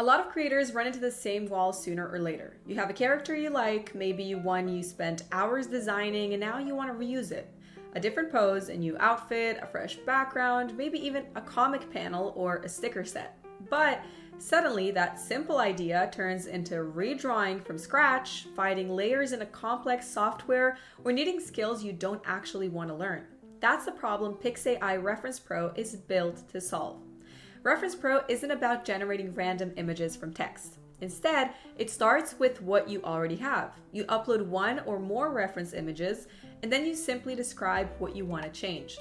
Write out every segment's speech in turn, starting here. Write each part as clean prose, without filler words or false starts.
A lot of creators run into the same wall sooner or later. You have a character you like, maybe one you spent hours designing and now you want to reuse it. A different pose, a new outfit, a fresh background, maybe even a comic panel or a sticker set. But suddenly that simple idea turns into redrawing from scratch, fighting layers in a complex software, or needing skills you don't actually want to learn. That's the problem PixAI Reference Pro is built to solve. Reference Pro isn't about generating random images from text. Instead, it starts with what you already have. You upload one or more reference images, and then you simply describe what you want to change.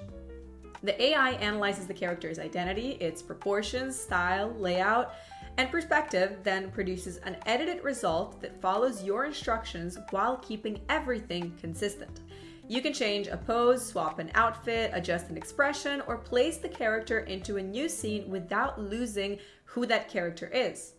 The AI analyzes the character's identity, its proportions, style, layout, and perspective, then produces an edited result that follows your instructions while keeping everything consistent. You can change a pose, swap an outfit, adjust an expression, or place the character into a new scene without losing who that character is.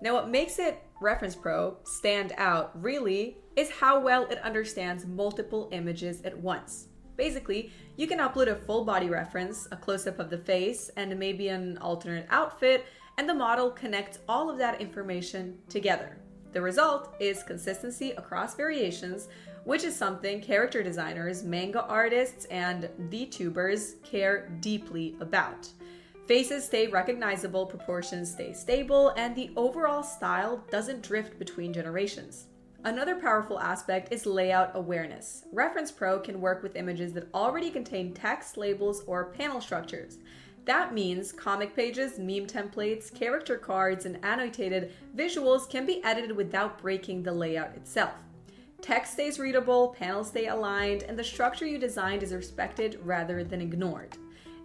Now, what makes it Reference Pro stand out really is how well it understands multiple images at once. Basically, you can upload a full body reference, a close-up of the face, and maybe an alternate outfit, and the model connects all of that information together. The result is consistency across variations, which is something character designers, manga artists, and VTubers care deeply about. Faces stay recognizable, proportions stay stable, and the overall style doesn't drift between generations. Another powerful aspect is layout awareness. Reference Pro can work with images that already contain text, labels, or panel structures. That means comic pages, meme templates, character cards, and annotated visuals can be edited without breaking the layout itself. Text stays readable, panels stay aligned, and the structure you designed is respected rather than ignored.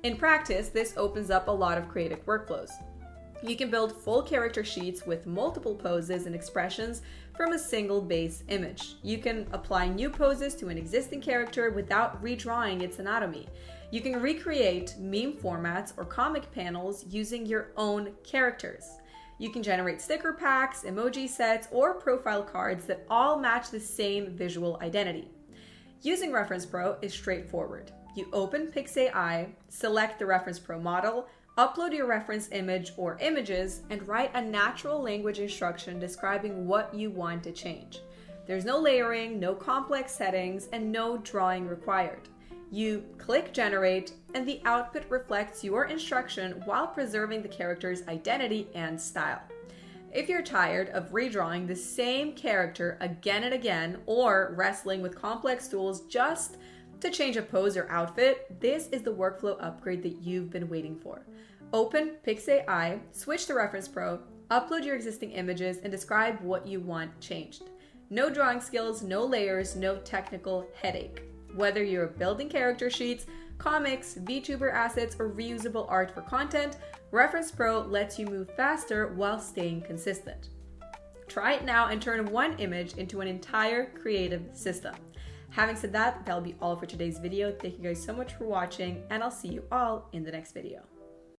In practice, this opens up a lot of creative workflows. You can build full character sheets with multiple poses and expressions from a single base image. You can apply new poses to an existing character without redrawing its anatomy. You can recreate meme formats or comic panels using your own characters. You can generate sticker packs, emoji sets, or profile cards that all match the same visual identity. Using Reference Pro is straightforward. You open PixAI, select the Reference Pro model, upload your reference image or images, and write a natural language instruction describing what you want to change. There's no layering, no complex settings, and no drawing required. You click generate, and the output reflects your instruction while preserving the character's identity and style. If you're tired of redrawing the same character again and again, or wrestling with complex tools just to change a pose or outfit, this is the workflow upgrade that you've been waiting for. Open PixAI, switch to Reference Pro, upload your existing images, and describe what you want changed. No drawing skills, no layers, no technical headache. Whether you're building character sheets, comics, VTuber assets, or reusable art for content, Reference Pro lets you move faster while staying consistent. Try it now and turn one image into an entire creative system. Having said that, that'll be all for today's video. Thank you guys so much for watching, and I'll see you all in the next video.